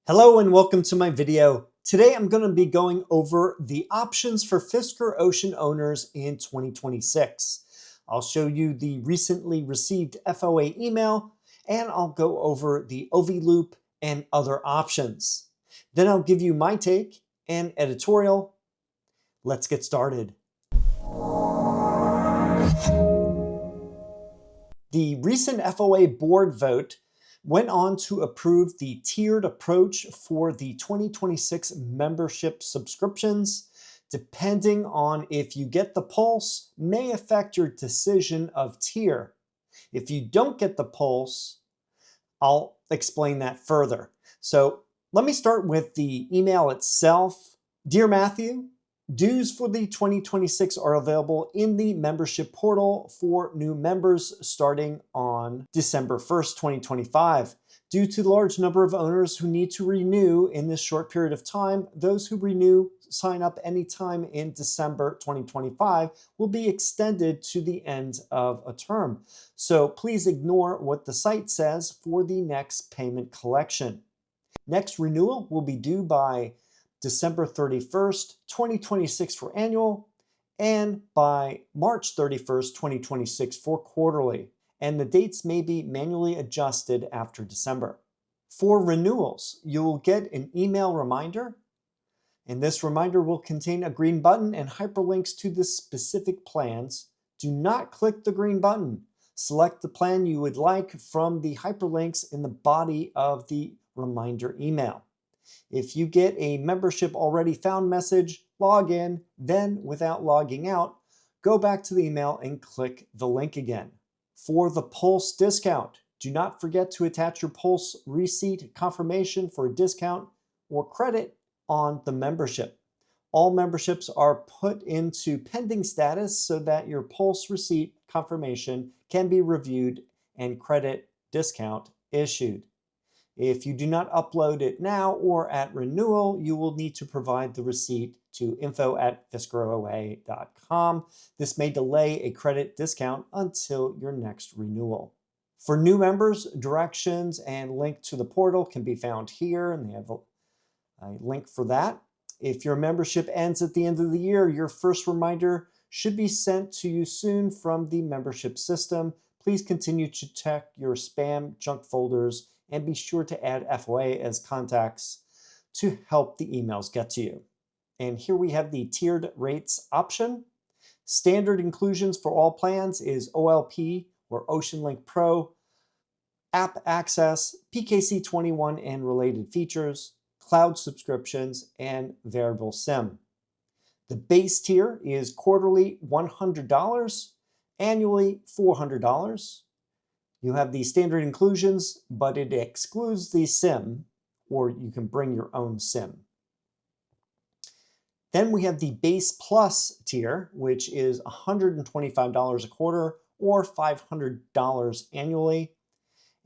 Hello and welcome to my video. Today I'm going to be going over the options for Fisker Ocean owners in 2026. I'll show you the recently received FOA email and I'll go over the OV loop and other options. Then I'll give you my take and editorial. Let's get started. The recent FOA board vote went on to approve the tiered approach for the 2026 membership subscriptions. Depending on if you get the pulse, may affect your decision of tier. If you don't get the pulse, I'll explain that further. So let me start with the email itself. Dear Matthew, dues for the 2026 are available in the membership portal for new members starting on December 1st, 2025. Due to the large number of owners who need to renew in this short period of time, those who renew sign up anytime in December 2025 will be extended to the end of a term. So please ignore what the site says for the next payment collection. Next renewal will be due by December 31st, 2026 for annual, and by March 31st, 2026 for quarterly. And the dates may be manually adjusted after December. For renewals, you will get an email reminder, and this reminder will contain a green button and hyperlinks to the specific plans. Do not click the green button. Select the plan you would like from the hyperlinks in the body of the reminder email. If you get a membership already found message, log in, then without logging out, go back to the email and click the link again. For the Pulse discount, do not forget to attach your Pulse receipt confirmation for a discount or credit on the membership. All memberships are put into pending status so that your Pulse receipt confirmation can be reviewed and credit discount issued. If you do not upload it now or at renewal, you will need to provide the receipt to info@fiskeroa.com. This may delay a credit discount until your next renewal. For new members, directions and link to the portal can be found here, and they have a link for that. If your membership ends at the end of the year, your first reminder should be sent to you soon from the membership system. Please continue to check your spam, junk folders, and be sure to add FOA as contacts to help the emails get to you. And here we have the tiered rates option. Standard inclusions for all plans is OLP or Ocean Link Pro, app access, PKC21 and related features, cloud subscriptions, and variable SIM. The base tier is quarterly $100, annually $400. You have the standard inclusions, but it excludes the SIM, or you can bring your own SIM. Then we have the Base Plus tier, which is $125 a quarter or $500 annually.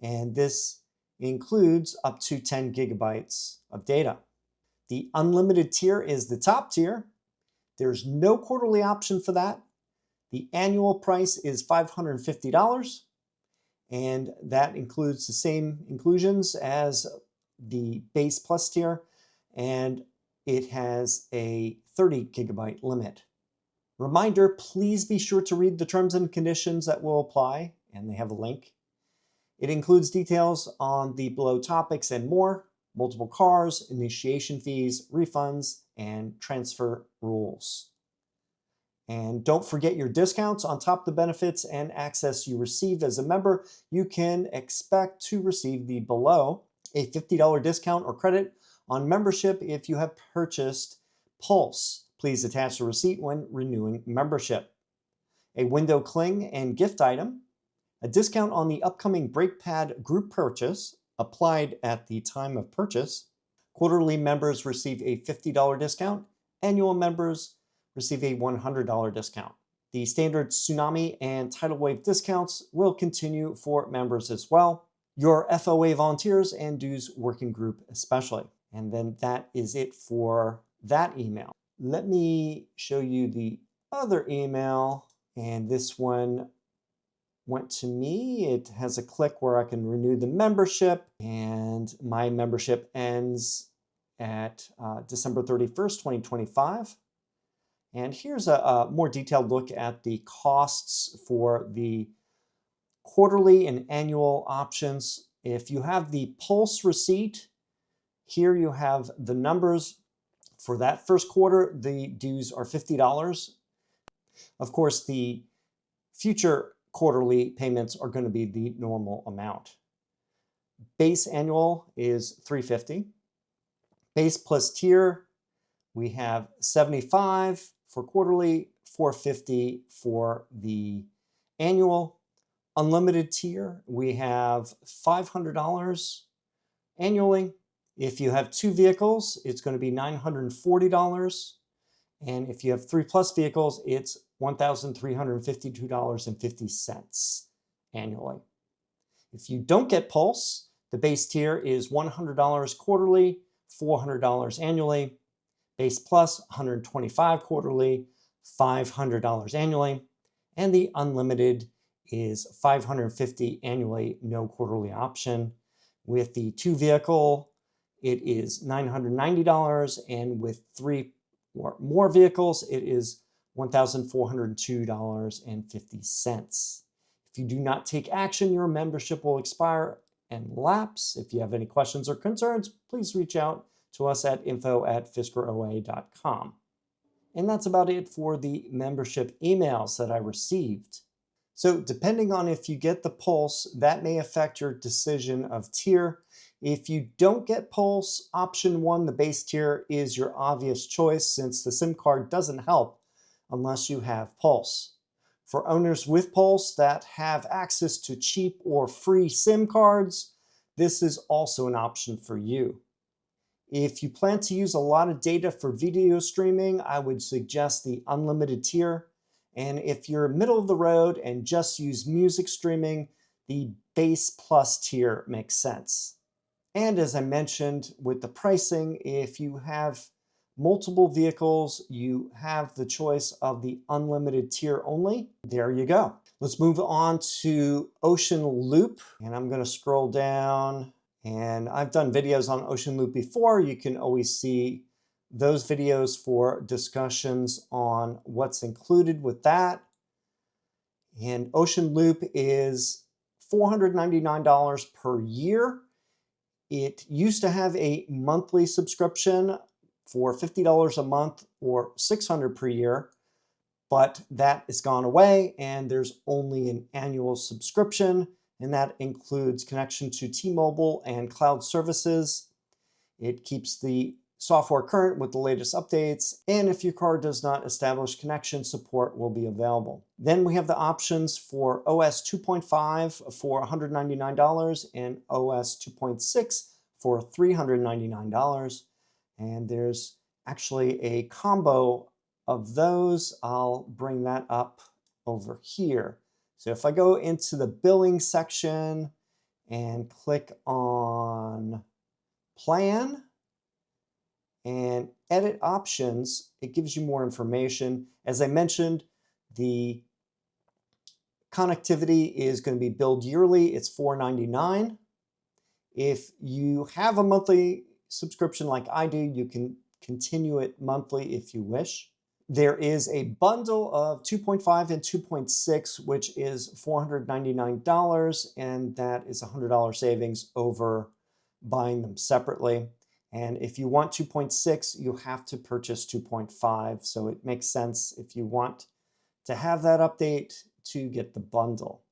And this includes up to 10 gigabytes of data. The unlimited tier is the top tier. There's no quarterly option for that. The annual price is $550. And that includes the same inclusions as the Base Plus tier, and it has a 30 gigabyte limit. Reminder, please be sure to read the terms and conditions that will apply, and they have a link. It includes details on the below topics and more, multiple cars, initiation fees, refunds, and transfer rules. And don't forget your discounts on top of the benefits and access you receive as a member. You can expect to receive the below a $50 discount or credit on membership if you have purchased Pulse. Please attach a receipt when renewing membership. A window cling and gift item. A discount on the upcoming brake pad group purchase applied at the time of purchase. Quarterly members receive a $50 discount. Annual members receive a $100 discount. The standard tsunami and tidal wave discounts will continue for members as well. Your FOA volunteers and dues working group especially. And then that is it for that email. Let me show you the other email, and this one went to me. It has a click where I can renew the membership, and my membership ends at December 31st, 2025. And here's a more detailed look at the costs for the quarterly and annual options. If you have the Pulse receipt, here you have the numbers for that first quarter. The dues are $50. Of course, the future quarterly payments are going to be the normal amount. Base annual is $350. Base plus tier, we have $75 for quarterly, $450 for the annual. Unlimited tier, we have $500 annually. If you have 2 vehicles, it's going to be $940. And if you have 3+ vehicles, it's $1,352.50 annually. If you don't get Pulse, the base tier is $100 quarterly, $400 annually. Base Plus, $125 quarterly, $500 annually. And the unlimited is $550 annually, no quarterly option. With the 2 vehicle, it is $990, and with 3 or more vehicles, it is $1,402.50. If you do not take action, your membership will expire and lapse. If you have any questions or concerns, please reach out to us at info@fiskeroa.com. And that's about it for the membership emails that I received. So depending on if you get the Pulse, that may affect your decision of tier. If you don't get Pulse, option 1, the base tier, is your obvious choice since the SIM card doesn't help unless you have Pulse. For owners with Pulse that have access to cheap or free SIM cards, this is also an option for you. If you plan to use a lot of data for video streaming, I would suggest the unlimited tier. And if you're middle of the road and just use music streaming, the Base Plus tier makes sense. And as I mentioned with the pricing, if you have multiple vehicles, you have the choice of the unlimited tier only. There you go. Let's move on to Ocean Loop. And I'm going to scroll down. And I've done videos on Ocean Loop before. You can always see those videos for discussions on what's included with that. And Ocean Loop is $499 per year. It used to have a monthly subscription for $50 a month or $600 per year, but that is gone away and there's only an annual subscription, and that includes connection to T-Mobile and cloud services. It keeps the software current with the latest updates, and if your car does not establish connection, support will be available. Then we have the options for OS 2.5 for $199 and OS 2.6 for $399. And there's actually a combo of those. I'll bring that up over here. So if I go into the billing section and click on Plan and Edit Options, it gives you more information. As I mentioned, the connectivity is going to be billed yearly. It's $499. If you have a monthly subscription like I do, you can continue it monthly if you wish. There is a bundle of 2.5 and 2.6, which is $499, and that is $100 savings over buying them separately. And if you want 2.6, you have to purchase 2.5. So it makes sense if you want to have that update to get the bundle.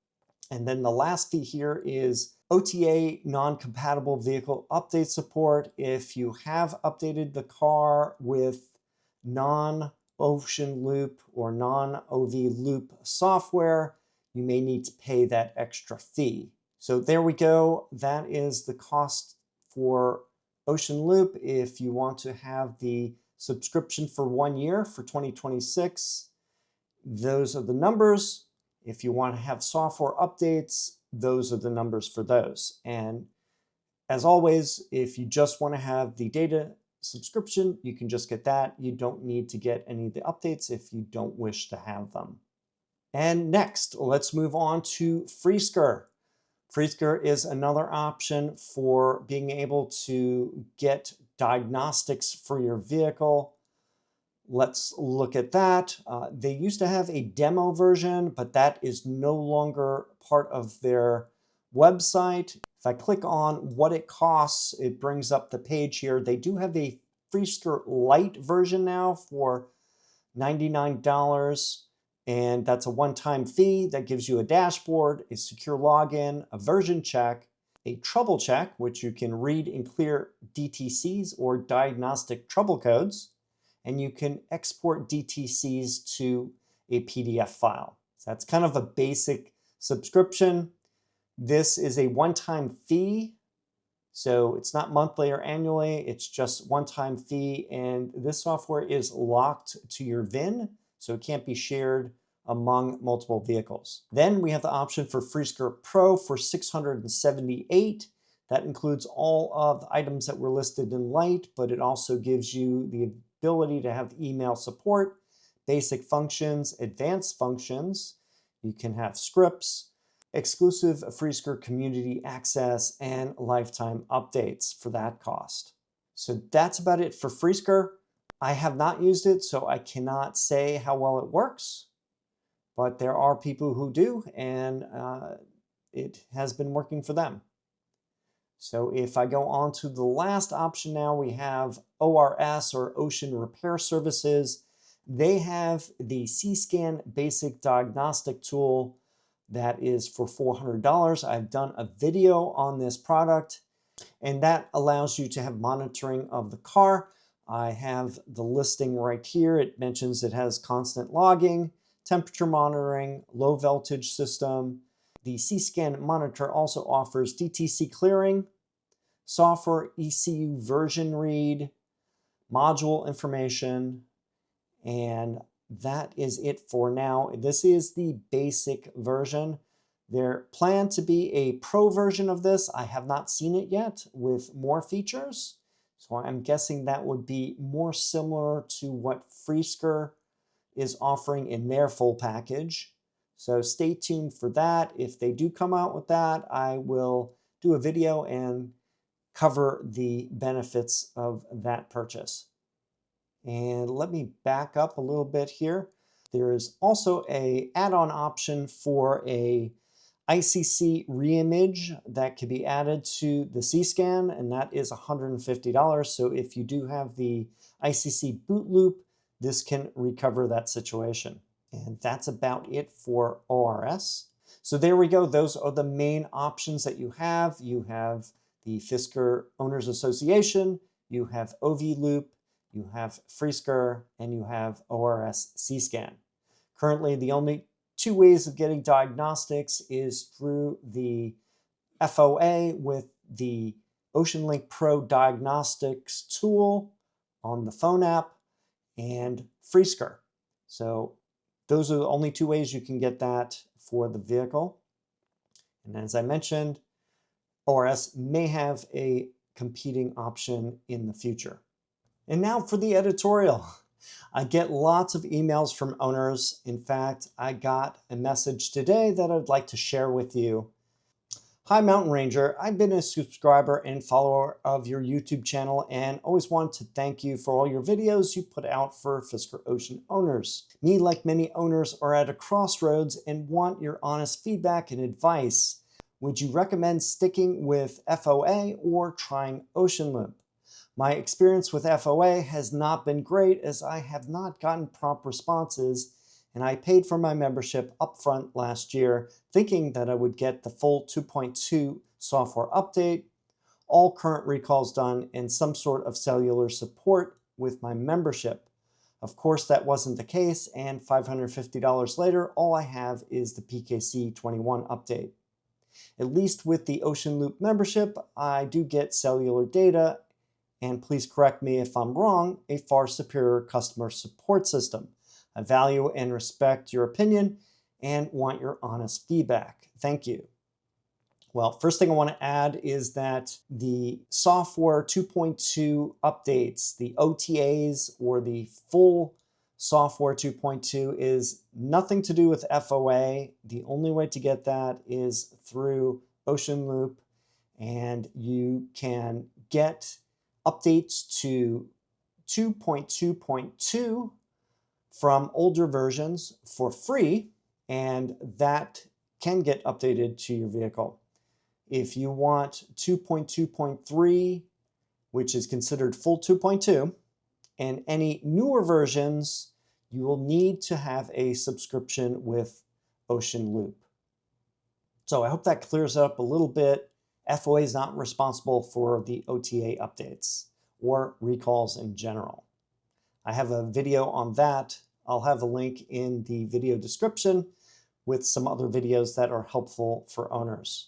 And then the last fee here is OTA non-compatible vehicle update support. If you have updated the car with non-Ocean Loop or non-OV Loop software, you may need to pay that extra fee. So there we go. That is the cost for Ocean Loop. If you want to have the subscription for 1 year for 2026, those are the numbers. If you want to have software updates, those are the numbers for those. And as always, if you just want to have the data subscription, you can just get that. You don't need to get any of the updates if you don't wish to have them. And next, let's move on to Freesker. Freesker is another option for being able to get diagnostics for your vehicle. Let's look at that. They used to have a demo version, but that is no longer part of their website. If I click on what it costs, it brings up the page here. They do have a Freesker Lite version now for $99, and that's a one-time fee that gives you a dashboard, a secure login, a version check, a trouble check, which you can read and clear DTCs or diagnostic trouble codes, and you can export DTCs to a PDF file. So that's kind of a basic subscription. This is a one-time fee, so it's not monthly or annually, it's just one-time fee, and this software is locked to your VIN, so it can't be shared among multiple vehicles. Then we have the option for Freesker Pro for $678. That includes all of the items that were listed in Lite, but it also gives you the ability to have email support, basic functions, advanced functions. You can have scripts, exclusive Freesker community access, and lifetime updates for that cost. So that's about it for Freesker. I have not used it, so I cannot say how well it works, but there are people who do, and it has been working for them. So if I go on to the last option now, we have ORS, or Ocean Repair Services. They have the C-Scan basic diagnostic tool that is for $400. I've done a video on this product, and that allows you to have monitoring of the car. I have the listing right here. It mentions it has constant logging, temperature monitoring, low voltage system. The C-Scan monitor also offers DTC clearing, software ECU version read, module information, and that is it for now. This is the basic version. There planned to be a pro version of this. I have not seen it yet with more features. So I'm guessing that would be more similar to what Freesker is offering in their full package. So stay tuned for that. If they do come out with that, I will do a video and cover the benefits of that purchase. And let me back up a little bit here. There is also an add-on option for a ICC reimage that can be added to the C-Scan, and that is $150. So if you do have the ICC boot loop, this can recover that situation. And that's about it for ORS. So there we go. Those are the main options that you have. You have the Fisker Owners Association, you have OV Loop, you have Freesker, and you have ORS C-Scan. Currently, the only two ways of getting diagnostics is through the FOA with the OceanLink Pro Diagnostics tool on the phone app, and Freesker. So those are the only two ways you can get that for the vehicle. And as I mentioned, ORS may have a competing option in the future. And now for the editorial. I get lots of emails from owners. In fact, I got a message today that I'd like to share with you. Hi, Mountain Ranger. I've been a subscriber and follower of your YouTube channel and always want to thank you for all your videos you put out for Fisker Ocean owners. Me, like many owners, are at a crossroads and want your honest feedback and advice. Would you recommend sticking with FOA or trying Ocean Loop? My experience with FOA has not been great as I have not gotten prompt responses, and I paid for my membership upfront last year thinking that I would get the full 2.2 software update, all current recalls done, and some sort of cellular support with my membership. Of course, that wasn't the case, and $550 later, all I have is the PKC 21 update. At least with the Ocean Loop membership, I do get cellular data, and please correct me if I'm wrong, a far superior customer support system. I value and respect your opinion and want your honest feedback. Thank you. Well, first thing I want to add is that the software 2.2 updates, the OTAs or the full software 2.2 is nothing to do with FOA. The only way to get that is through Ocean Loop, and you can get updates to 2.2.2 from older versions for free, and that can get updated to your vehicle. If you want 2.2.3, which is considered full 2.2, and any newer versions, you will need to have a subscription with Ocean Loop. So I hope that clears up a little bit. FOA is not responsible for the OTA updates or recalls in general. I have a video on that. I'll have a link in the video description with some other videos that are helpful for owners.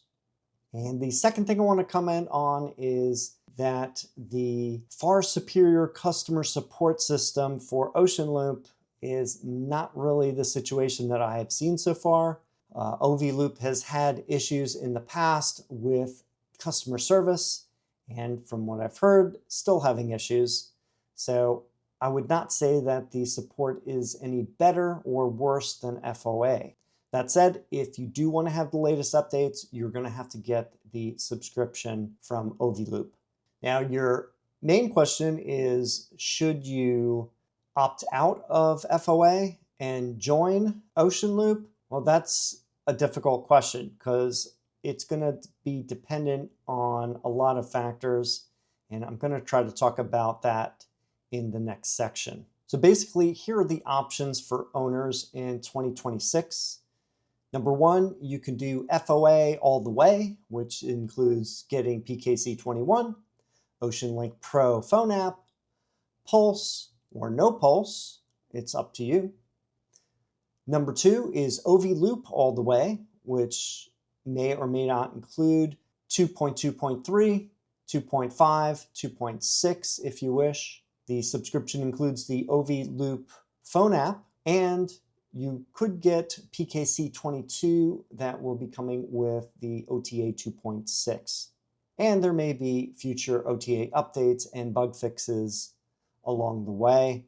And the second thing I want to comment on is that the far superior customer support system for Ocean Loop is not really the situation that I have seen so far. OV Loop has had issues in the past with customer service, and from what I've heard, still having issues. So I would not say that the support is any better or worse than FOA. That said, if you do want to have the latest updates, you're going to have to get the subscription from OV Loop. Now, your main question is, should you opt out of FOA and join Ocean Loop? Well, that's a difficult question because it's going to be dependent on a lot of factors, and I'm going to try to talk about that in the next section. So basically, here are the options for owners in 2026. Number one, you can do FOA all the way, which includes getting PKC 21, Ocean Link Pro phone app, Pulse or no Pulse, it's up to you. Number two is OV Loop all the way, which may or may not include 2.2.3, 2.5, 2.6 if you wish. The subscription includes the OV Loop phone app, and you could get PKC 22 that will be coming with the OTA 2.6. And there may be future OTA updates and bug fixes along the way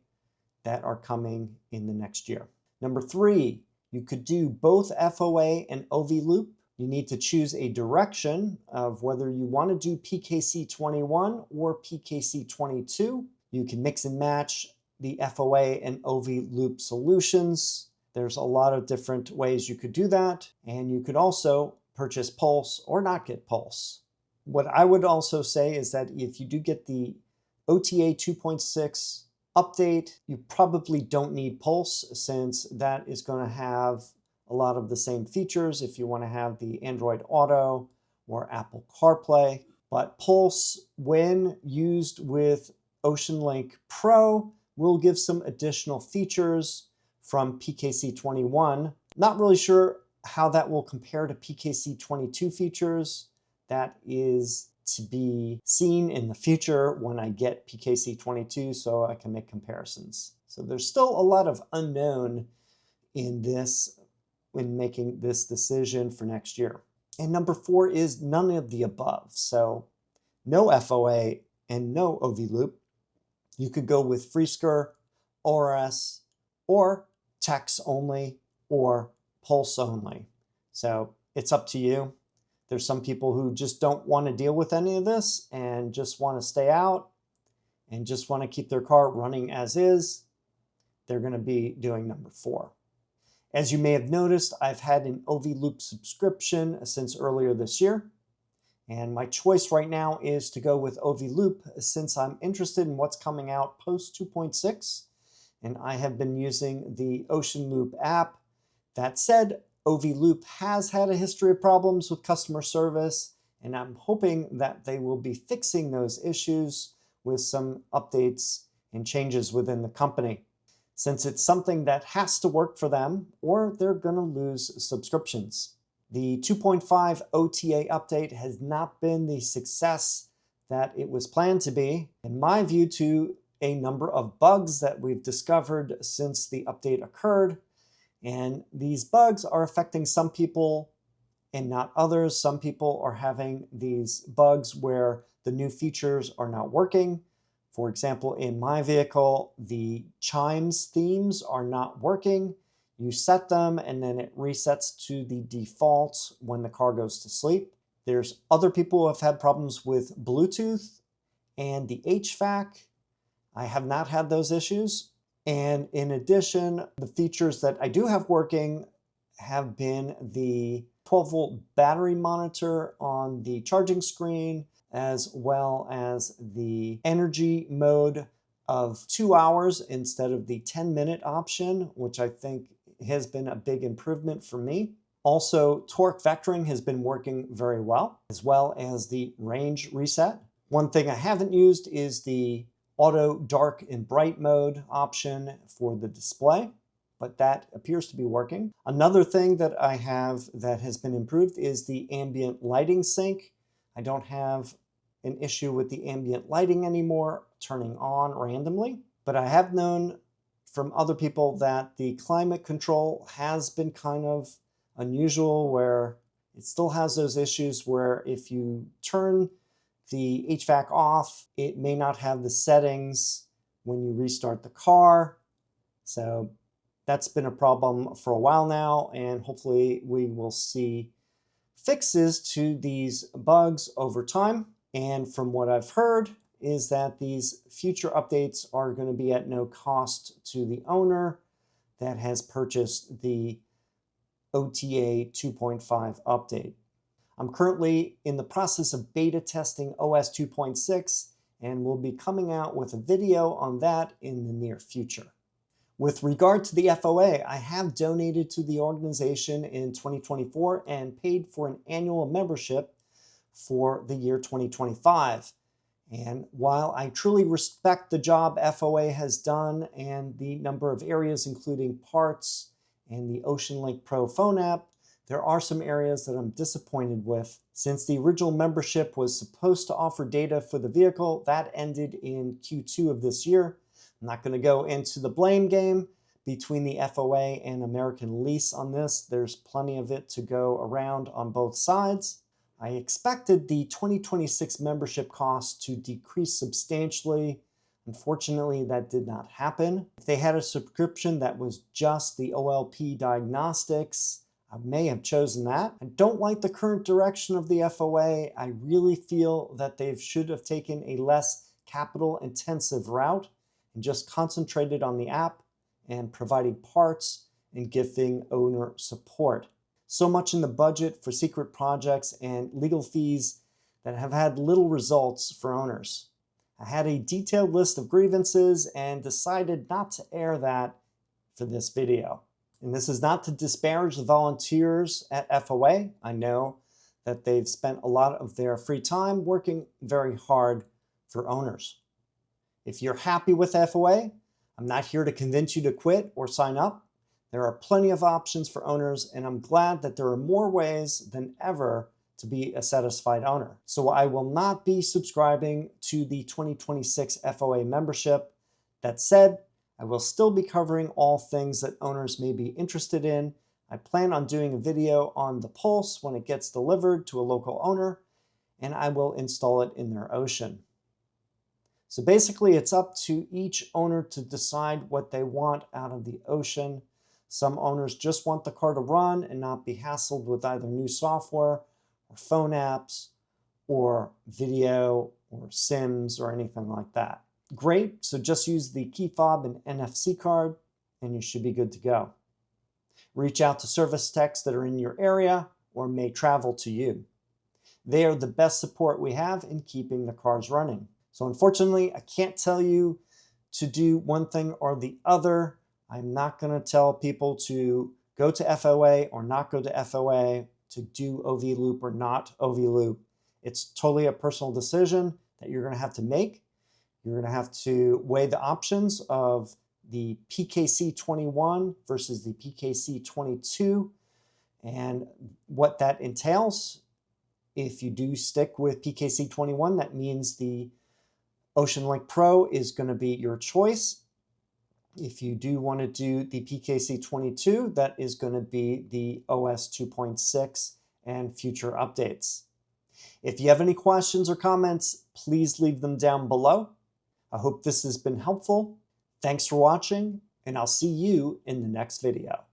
that are coming in the next year. Number three, you could do both FOA and OV Loop. You need to choose a direction of whether you want to do PKC 21 or PKC 22. You can mix and match the FOA and OV Loop solutions. There's a lot of different ways you could do that. And you could also purchase Pulse or not get Pulse. What I would also say is that if you do get the OTA 2.6 update, you probably don't need Pulse, since that is going to have a lot of the same features if you want to have the Android Auto or Apple CarPlay. But Pulse, when used with Ocean Link Pro, will give some additional features from PKC 21. Not really sure how that will compare to PKC 22 features. That is to be seen in the future when I get PKC 22 so I can make comparisons. So there's still a lot of unknown in this when making this decision for next year. And number four is none of the above. So no FOA and no OV Loop. You could go with Freesker, ORS, or text only, or Pulse only. So it's up to you. There's some people who just don't want to deal with any of this and just want to stay out and just want to keep their car running as is. They're going to be doing number four. As you may have noticed, I've had an OV Loop subscription since earlier this year. And my choice right now is to go with OV Loop since I'm interested in what's coming out post 2.6. And I have been using the Ocean Loop app. That said, OV Loop has had a history of problems with customer service, and I'm hoping that they will be fixing those issues with some updates and changes within the company, since it's something that has to work for them or they're going to lose subscriptions. The 2.5 OTA update has not been the success that it was planned to be, in my view, to a number of bugs that we've discovered since the update occurred. And these bugs are affecting some people and not others. Some people are having these bugs where the new features are not working For example, in my vehicle, the chimes themes are not working. You set them and then it resets to the default when the car goes to sleep. There's other people who have had problems with Bluetooth and the HVAC. I have not had those issues. And in addition, the features that I do have working have been the 12-volt battery monitor on the charging screen, as well as the energy mode of 2 hours instead of the 10-minute option, which I think has been a big improvement for me. Also, torque vectoring has been working very well as the range reset. One thing I haven't used is the auto dark and bright mode option for the display, but that appears to be working. Another thing that I have that has been improved is the ambient lighting sync. I don't have an issue with the ambient lighting anymore turning on randomly, but I have known from other people that the climate control has been kind of unusual, where it still has those issues where if you turn the HVAC off, it may not have the settings when you restart the car. So that's been a problem for a while now, and hopefully we will see fixes to these bugs over time. And from what I've heard is that these future updates are going to be at no cost to the owner that has purchased the OTA 2.5 update. I'm currently in the process of beta testing OS 2.6 and will be coming out with a video on that in the near future. With regard to the FOA, I have donated to the organization in 2024 and paid for an annual membership for the year 2025. And while I truly respect the job FOA has done and the number of areas, including parts and the OceanLink Pro phone app, there are some areas that I'm disappointed with. Since the original membership was supposed to offer data for the vehicle, that ended in Q2 of this year. I'm not going to go into the blame game between the FOA and American Lease on this. There's plenty of it to go around on both sides. I expected the 2026 membership cost to decrease substantially. Unfortunately, that did not happen. If they had a subscription that was just the OLP diagnostics, I may have chosen that. I don't like the current direction of the FOA. I really feel that they should have taken a less capital intensive route and just concentrated on the app and providing parts and giving owner support. So much in the budget for secret projects and legal fees that have had little results for owners. I had a detailed list of grievances and decided not to air that for this video. And this is not to disparage the volunteers at FOA. I know that they've spent a lot of their free time working very hard for owners. If you're happy with FOA, I'm not here to convince you to quit or sign up. There are plenty of options for owners, and I'm glad that there are more ways than ever to be a satisfied owner. So I will not be subscribing to the 2026 FOA membership. That said, I will still be covering all things that owners may be interested in. I plan on doing a video on the Pulse when it gets delivered to a local owner, and I will install it in their Ocean. So basically, it's up to each owner to decide what they want out of the Ocean. Some owners just want the car to run and not be hassled with either new software or phone apps or video or Sims or anything like that. Great, so just use the key fob and NFC card and you should be good to go. Reach out to service techs that are in your area or may travel to you. They are the best support we have in keeping the cars running. So unfortunately, I can't tell you to do one thing or the other. I'm not going to tell people to go to FOA or not go to FOA, to do OV loop or not OV loop. It's totally a personal decision that you're going to have to make. You're going to have to weigh the options of the PKC 21 versus the PKC 22 and what that entails. If you do stick with PKC 21, that means the OceanLink Pro is going to be your choice. If you do want to do the PKC 22, that is going to be the OS 2.6 and future updates. If you have any questions or comments, please leave them down below. I hope this has been helpful. Thanks for watching, and I'll see you in the next video.